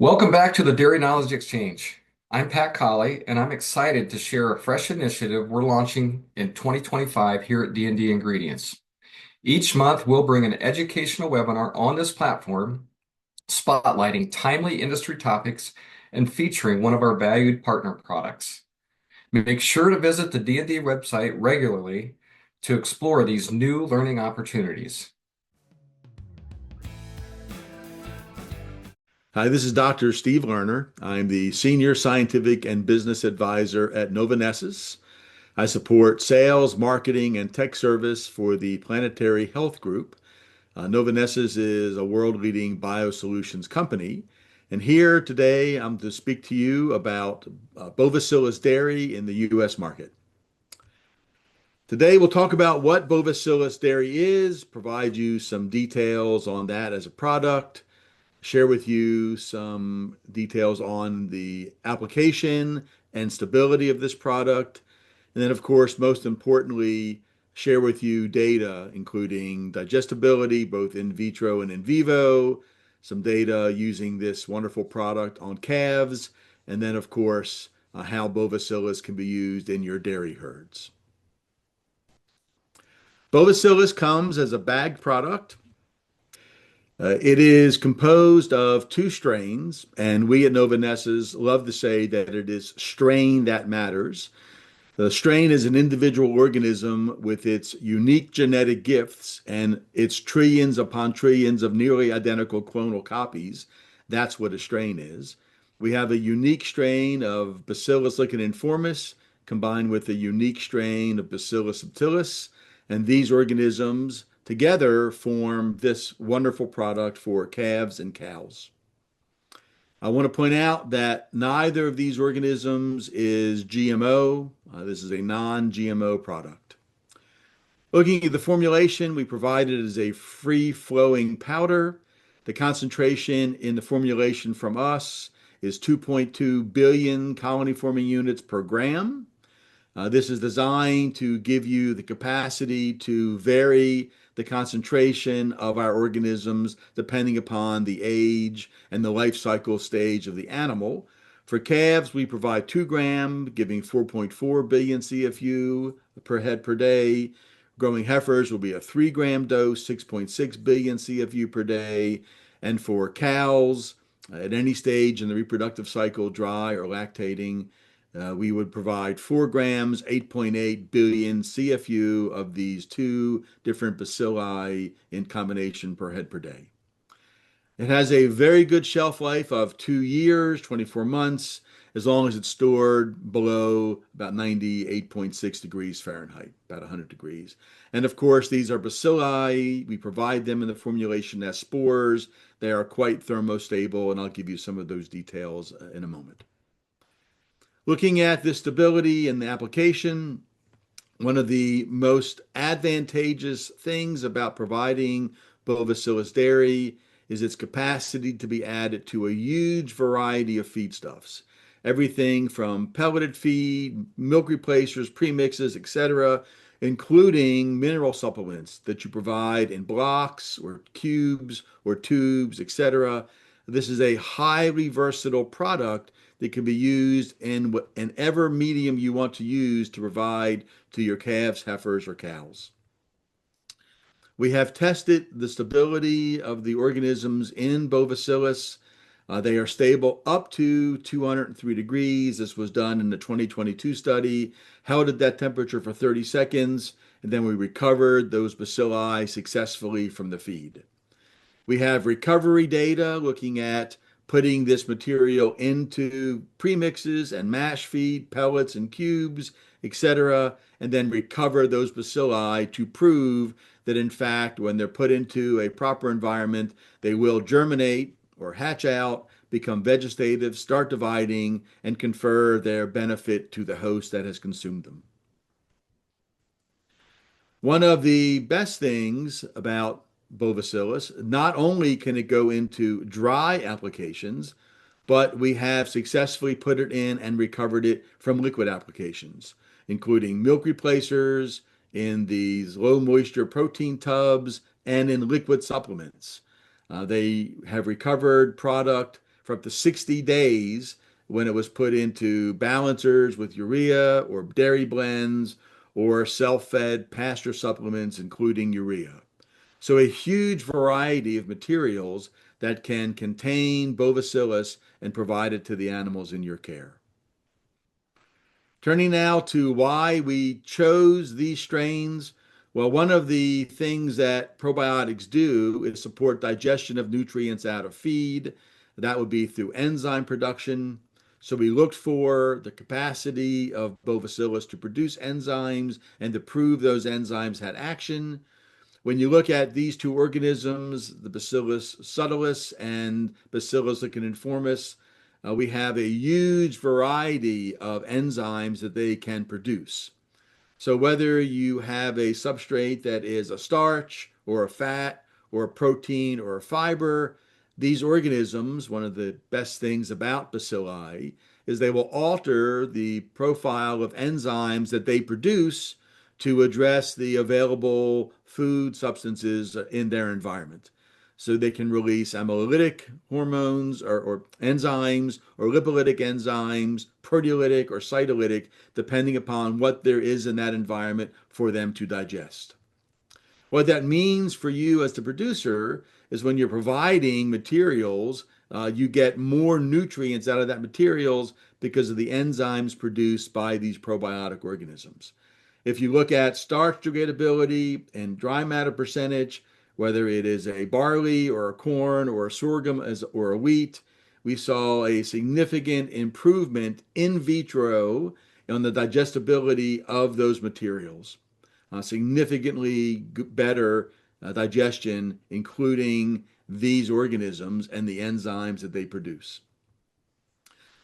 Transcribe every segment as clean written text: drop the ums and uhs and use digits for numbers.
Welcome back to the Dairy Knowledge Exchange. I'm Pat Colley, and I'm excited to share a fresh initiative we're launching in 2025 here at D&D Ingredients. Each month, we'll bring an educational webinar on this platform, spotlighting timely industry topics and featuring one of our valued partner products. Make sure to visit the D&D website regularly to explore these new learning opportunities. Hi, this is Dr. Steve Lerner. I'm the Senior Scientific and Business Advisor at Novonesis. I support sales, marketing, and tech service for the Planetary Health Group. Novonesis is a world-leading biosolutions company. And here today, I'm to speak to you about Bovacillus Dairy in the U.S. market. Today, we'll talk about what Bovacillus Dairy is, provide you some details on that as a product, share with you some details on the application and stability of this product. And then, of course, most importantly, share with you data, including digestibility, both in vitro and in vivo, some data using this wonderful product on calves, and then, of course, how Bovacillus can be used in your dairy herds. Bovacillus comes as a bagged product. It is composed of two strains, and we at Novonesis love to say that it is strain that matters. The strain is an individual organism with its unique genetic gifts and its trillions upon trillions of nearly identical clonal copies. That's what a strain is. We have a unique strain of Bacillus licheniformis combined with a unique strain of Bacillus subtilis, and these organisms together form this wonderful product for calves and cows. I want to point out that neither of these organisms is GMO. This is a non-GMO product. Looking at the formulation, we provide it as a free-flowing powder. The concentration in the formulation from us is 2.2 billion colony-forming units per gram. This is designed to give you the capacity to vary the concentration of our organisms depending upon the age and the life cycle stage of the animal. For calves, we provide 2 gram, giving 4.4 billion CFU per head per day. Growing heifers will be a 3 gram dose, 6.6 billion CFU per day. And for cows, at any stage in the reproductive cycle, dry or lactating, we would provide 4 grams, 8.8 billion CFU of these two different bacilli in combination per head per day. It has a very good shelf life of 2 years, 24 months, as long as it's stored below about 98.6 degrees Fahrenheit, about 100 degrees. And of course, these are bacilli. We provide them in the formulation as spores. They are quite thermostable, and I'll give you some of those details in a moment. Looking at the stability and the application, one of the most advantageous things about providing Bovacillus Dairy is its capacity to be added to a huge variety of feedstuffs. Everything from pelleted feed, milk replacers, premixes, etc., including mineral supplements that you provide in blocks or cubes or tubes, etc. This is a highly versatile product that can be used in whatever medium you want to use to provide to your calves, heifers, or cows. We have tested the stability of the organisms in Bovacillus. They are stable up to 203 degrees. This was done in the 2022 study, held at that temperature for 30 seconds, and then we recovered those bacilli successfully from the feed. We have recovery data looking at putting this material into premixes and mash feed, pellets and cubes, etc., and then recover those bacilli to prove that in fact, when they're put into a proper environment, they will germinate or hatch out, become vegetative, start dividing, and confer their benefit to the host that has consumed them. One of the best things about Bovacillus, not only can it go into dry applications, but we have successfully put it in and recovered it from liquid applications, including milk replacers, in these low moisture protein tubs, and in liquid supplements. They have recovered product for up to 60 days when it was put into balancers with urea or dairy blends or self-fed pasture supplements, including urea. So a huge variety of materials that can contain Bovacillus and provide it to the animals in your care. Turning now to why we chose these strains. Well, one of the things that probiotics do is support digestion of nutrients out of feed. That would be through enzyme production. So we looked for the capacity of Bovacillus to produce enzymes and to prove those enzymes had action. When you look at these two organisms, the Bacillus subtilis and Bacillus licheniformis, we have a huge variety of enzymes that they can produce. So whether you have a substrate that is a starch or a fat or a protein or a fiber, these organisms, one of the best things about bacilli is they will alter the profile of enzymes that they produce to address the available food substances in their environment. So they can release amylolytic hormones or enzymes or lipolytic enzymes, proteolytic or cytolytic, depending upon what there is in that environment for them to digest. What that means for you as the producer is when you're providing materials, you get more nutrients out of that materials because of the enzymes produced by these probiotic organisms. If you look at starch degradability and dry matter percentage, whether it is a barley or a corn or a sorghum or a wheat, we saw a significant improvement in vitro on the digestibility of those materials. Significantly better digestion, including these organisms and the enzymes that they produce.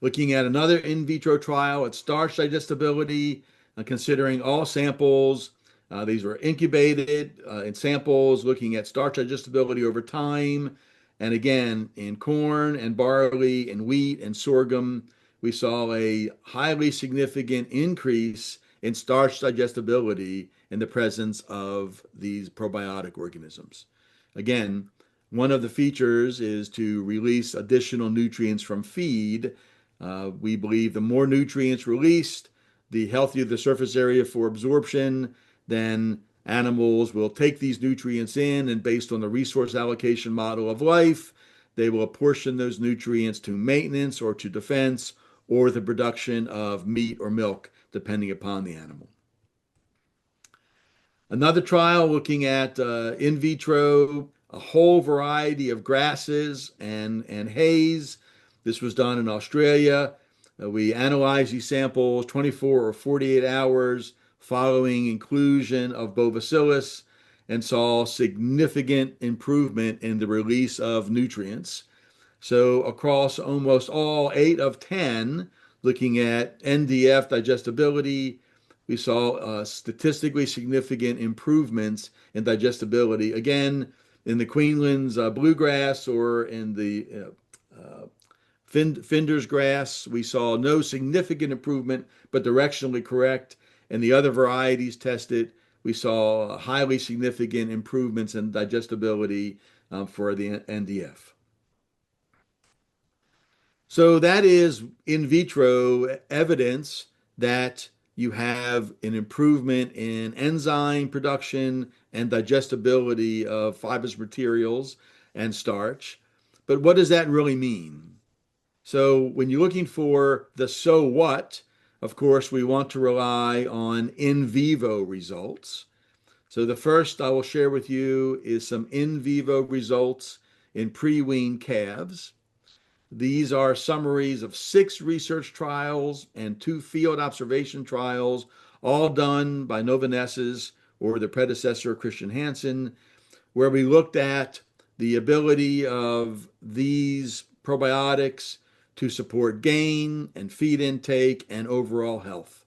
Looking at another in vitro trial at starch digestibility, considering all samples. These were incubated in samples looking at starch digestibility over time. And again, in corn and barley and wheat and sorghum, we saw a highly significant increase in starch digestibility in the presence of these probiotic organisms. Again, one of the features is to release additional nutrients from feed. We believe the more nutrients released, the healthier the surface area for absorption, then animals will take these nutrients in, and based on the resource allocation model of life, they will apportion those nutrients to maintenance or to defense or the production of meat or milk, depending upon the animal. Another trial looking at in vitro, a whole variety of grasses and hays. This was done in Australia. We analyzed these samples 24 or 48 hours following inclusion of Bovacillus and saw significant improvement in the release of nutrients. So across almost all 8 of 10, looking at NDF digestibility, we saw statistically significant improvements in digestibility. Again, in the Queensland's bluegrass or in the Finder's grass, we saw no significant improvement, but directionally correct. And the other varieties tested, we saw highly significant improvements in digestibility for the NDF. So that is in vitro evidence that you have an improvement in enzyme production and digestibility of fibrous materials and starch. But what does that really mean? So when you're looking for the so what, of course, we want to rely on in vivo results. So the first I will share with you is some in vivo results in pre-weaned calves. These are summaries of 6 research trials and 2 field observation trials, all done by Novonesis or the predecessor Christian Hansen, where we looked at the ability of these probiotics to support gain and feed intake and overall health.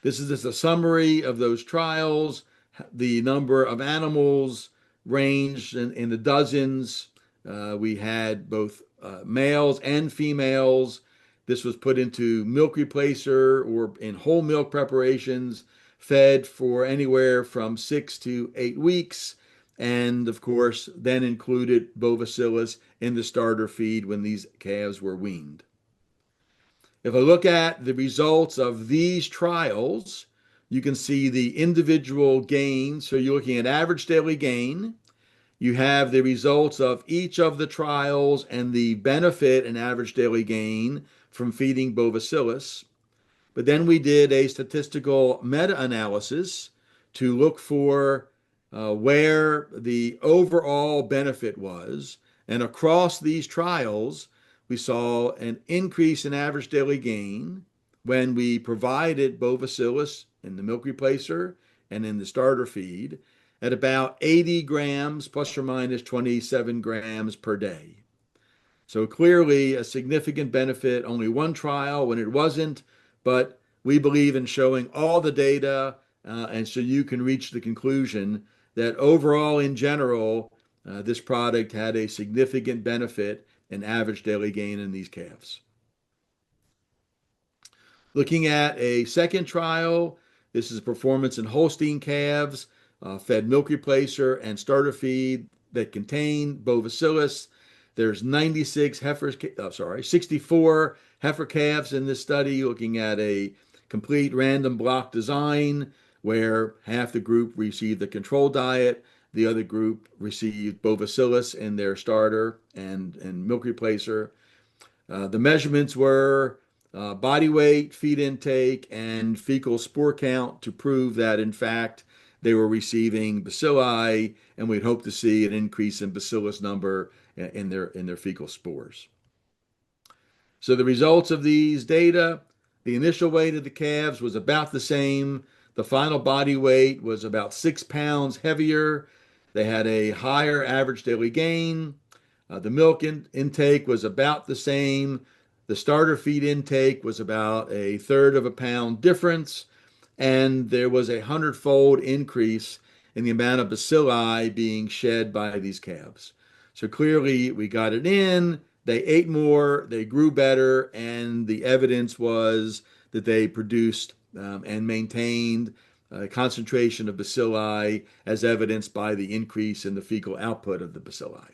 This is just a summary of those trials. The number of animals ranged in the dozens. We had both males and females. This was put into milk replacer or in whole milk preparations, fed for anywhere from 6 to 8 weeks. and of course, then included Bovacillus in the starter feed when these calves were weaned. If I look at the results of these trials, you can see the individual gains. So you're looking at average daily gain. You have the results of each of the trials and the benefit and average daily gain from feeding Bovacillus. But then we did a statistical meta-analysis to look for where the overall benefit was. And across these trials, we saw an increase in average daily gain when we provided Bovacillus in the milk replacer and in the starter feed at about 80 grams plus or minus 27 grams per day. So clearly a significant benefit, only one trial when it wasn't, but we believe in showing all the data, and so you can reach the conclusion that overall in general, this product had a significant benefit in average daily gain in these calves. Looking at a second trial, this is performance in Holstein calves, fed milk replacer and starter feed that contain Bovacillus. There's 64 heifer calves in this study, looking at a complete random block design where half the group received the control diet, the other group received Bovacillus in their starter and milk replacer. The measurements were body weight, feed intake, and fecal spore count to prove that, in fact, they were receiving bacilli, and we'd hope to see an increase in bacillus number in their fecal spores. So the results of these data, the initial weight of the calves was about the same. The final body weight was about 6 pounds heavier. They had a higher average daily gain. The milk intake was about the same. The starter feed intake was about a third of a pound difference, and there was a 100-fold increase in the amount of bacilli being shed by these calves. So clearly we got it in, they ate more, they grew better, and the evidence was that they produced and maintained a concentration of bacilli as evidenced by the increase in the fecal output of the bacilli.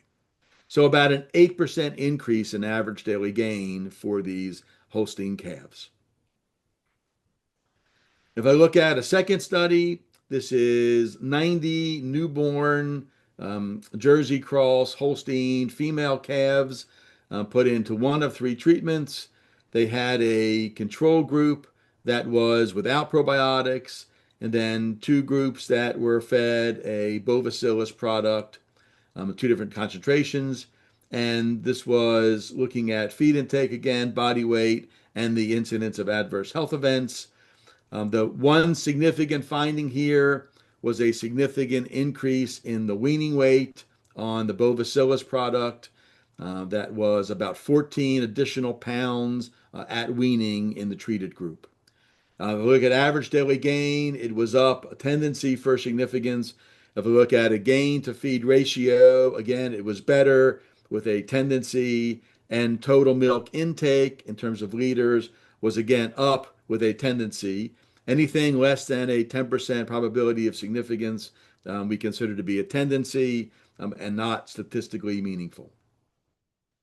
So about an 8% increase in average daily gain for these Holstein calves. If I look at a second study, this is 90 newborn Jersey cross Holstein female calves put into one of three treatments. They had a control group that was without probiotics, and then two groups that were fed a Bovacillus product, two different concentrations. And this was looking at feed intake again, body weight, and the incidence of adverse health events. The one significant finding here was a significant increase in the weaning weight on the Bovacillus product. That was about 14 additional pounds at weaning in the treated group. If we look at average daily gain, it was up, a tendency for significance. If we look at a gain to feed ratio, again, it was better with a tendency, and total milk intake in terms of liters was again up with a tendency. Anything less than a 10% probability of significance we consider to be a tendency and not statistically meaningful.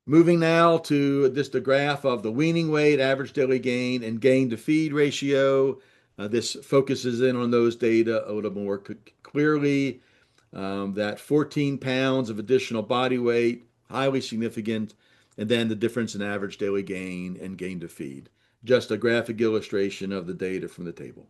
Moving now to just a graph of the weaning weight, average daily gain, and gain to feed ratio. This focuses in on those data a little more clearly. That 14 pounds of additional body weight, highly significant, and then the difference in average daily gain and gain to feed. Just a graphic illustration of the data from the table.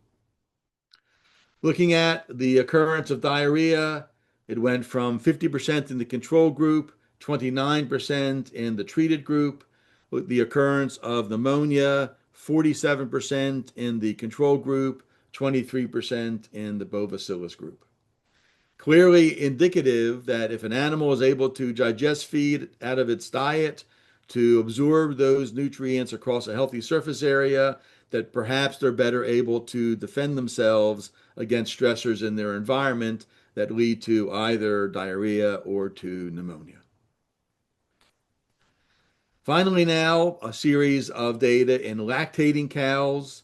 Looking at the occurrence of diarrhea, it went from 50% in the control group, 29% in the treated group. With the occurrence of pneumonia, 47% in the control group, 23% in the Bovacillus group. Clearly indicative that if an animal is able to digest feed out of its diet, to absorb those nutrients across a healthy surface area, that perhaps they're better able to defend themselves against stressors in their environment that lead to either diarrhea or to pneumonia. Finally now, a series of data in lactating cows.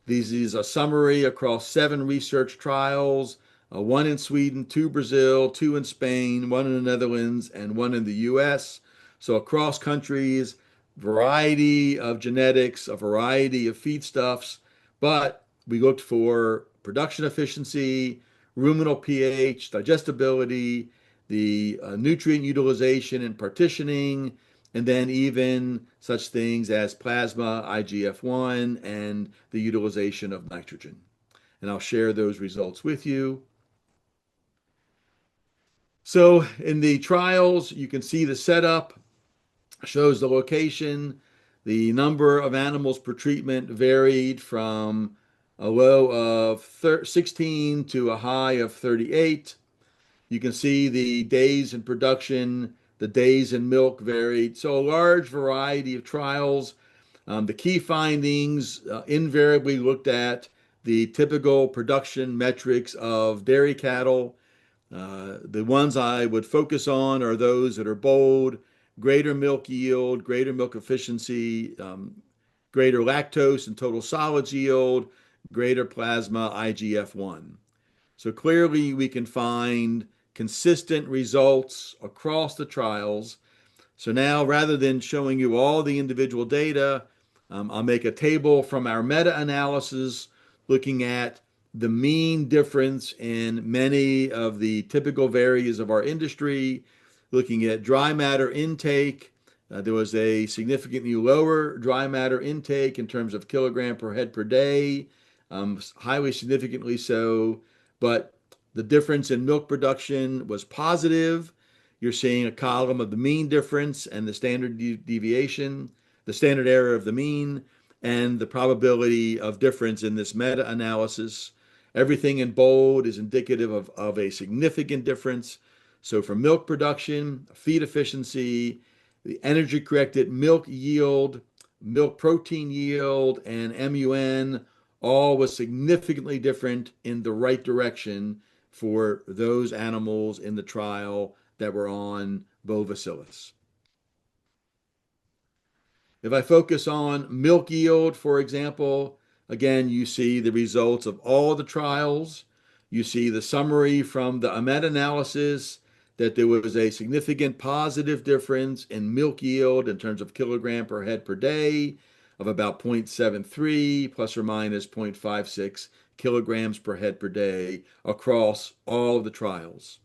This is a summary across 7 research trials one in Sweden, two Brazil, two in Spain, one in the Netherlands, and one in the US. So across countries, variety of genetics, a variety of feedstuffs, but we looked for production efficiency, ruminal pH, digestibility, the nutrient utilization and partitioning, and then even such things as plasma, IGF-1, and the utilization of nitrogen. And I'll share those results with you. So in the trials, you can see the setup shows the location. The number of animals per treatment varied from a low of 16 to a high of 38. You can see the days in production, the days in milk varied. So a large variety of trials. The key findings invariably looked at the typical production metrics of dairy cattle. The ones I would focus on are those that are bold: greater milk yield, greater milk efficiency, greater lactose and total solids yield, greater plasma IGF-1. So clearly we can find consistent results across the trials. So now, rather than showing you all the individual data, I'll make a table from our meta-analysis looking at the mean difference in many of the typical areas of our industry, looking at dry matter intake. There was a significantly lower dry matter intake in terms of kilogram per head per day, highly significantly so, but the difference in milk production was positive. You're seeing a column of the mean difference and the standard deviation, the standard error of the mean, and the probability of difference in this meta-analysis. Everything in bold is indicative of a significant difference. So for milk production, feed efficiency, the energy corrected milk yield, milk protein yield, and MUN, all was significantly different in the right direction for those animals in the trial that were on Bovacillus. If I focus on milk yield, for example, again, you see the results of all the trials. You see the summary from the meta-analysis that there was a significant positive difference in milk yield in terms of kilogram per head per day of about 0.73 plus or minus 0.56 kilograms per head per day across all of the trials.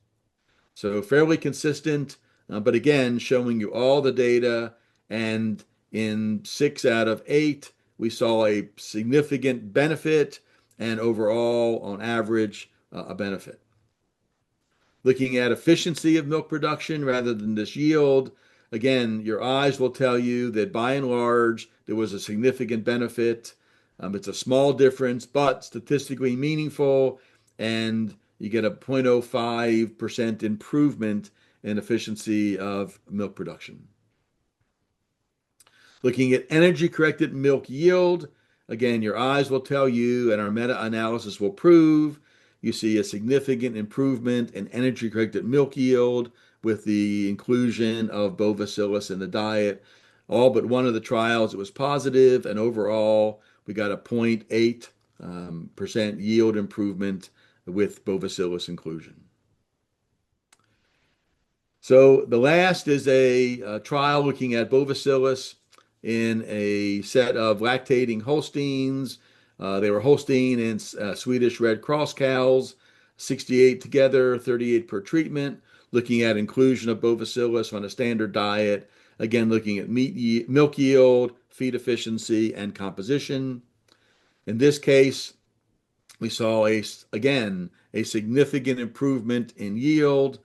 So fairly consistent, but again, showing you all the data. And in 6 out of 8, we saw a significant benefit and overall, on average, a benefit. Looking at efficiency of milk production rather than this yield, again, your eyes will tell you that by and large, there was a significant benefit. It's a small difference, but statistically meaningful, and you get a 0.05% improvement in efficiency of milk production. Looking at energy corrected milk yield, again, your eyes will tell you, and our meta analysis will prove, you see a significant improvement in energy corrected milk yield with the inclusion of Bovacillus in the diet. All but one of the trials, it was positive, and overall, we got a 0.8% yield improvement with Bovacillus inclusion. So the last is a trial looking at Bovacillus in a set of lactating Holsteins. They were Holstein and Swedish Red Cross cows, 68 together, 38 per treatment, looking at inclusion of Bovacillus on a standard diet. Again, looking at milk yield, feed efficiency, and composition. In this case, we saw again a significant improvement in yield,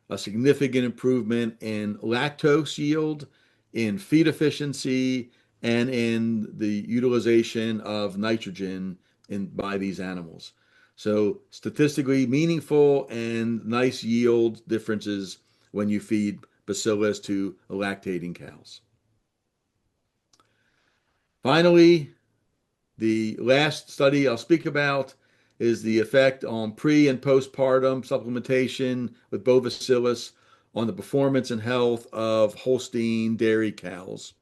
a significant improvement in lactose yield, in feed efficiency, and in the utilization of nitrogen by these animals. So statistically meaningful and nice yield differences when you feed bacillus to lactating cows. Finally, the last study I'll speak about is the effect on pre and postpartum supplementation with Bovacillus on the performance and health of Holstein dairy cows.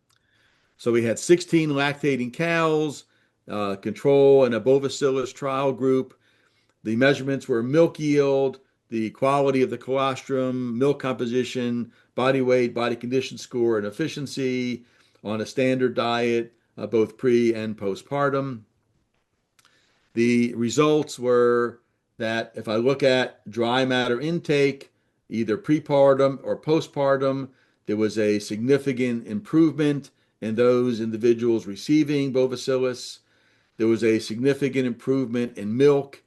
So we had 16 lactating cows, control, and a Bovacillus trial group. The measurements were milk yield, the quality of the colostrum, milk composition, body weight, body condition score, and efficiency on a standard diet, both pre and postpartum. The results were that if I look at dry matter intake, either prepartum or postpartum, there was a significant improvement in those individuals receiving Bovacillus. There was a significant improvement in milk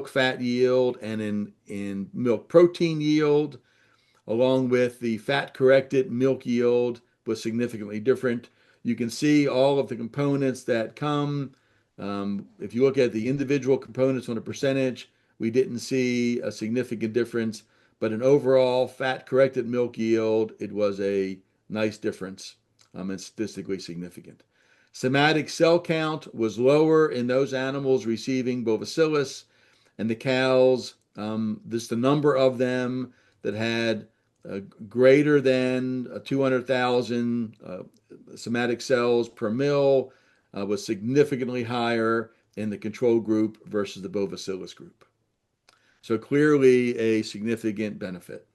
fat yield, and in milk protein yield, along with the fat corrected milk yield was significantly different. You can see all of the components that come. If you look at the individual components on a percentage, we didn't see a significant difference, but in overall fat corrected milk yield, it was a nice difference and statistically significant. Somatic cell count was lower in those animals receiving Bovacillus, and the cows, the number of them that had greater than 200,000 somatic cells per mil was significantly higher in the control group versus the Bovacillus group. So clearly a significant benefit.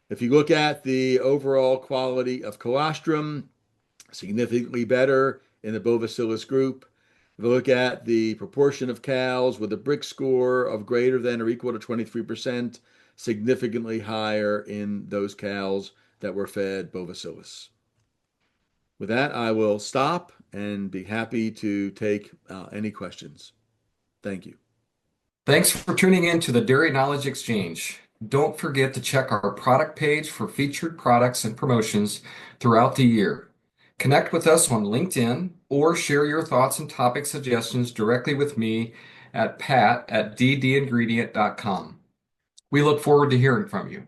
If you look at the overall quality of colostrum, significantly better in the Bovacillus group. If you look at the proportion of cows with a BRIC score of greater than or equal to 23%, significantly higher in those cows that were fed Bovacillus. With that, I will stop and be happy to take any questions. Thank you. Thanks for tuning in to the Dairy Knowledge Exchange. Don't forget to check our product page for featured products and promotions throughout the year. Connect with us on LinkedIn or share your thoughts and topic suggestions directly with me at pat@ddingredient.com. We look forward to hearing from you.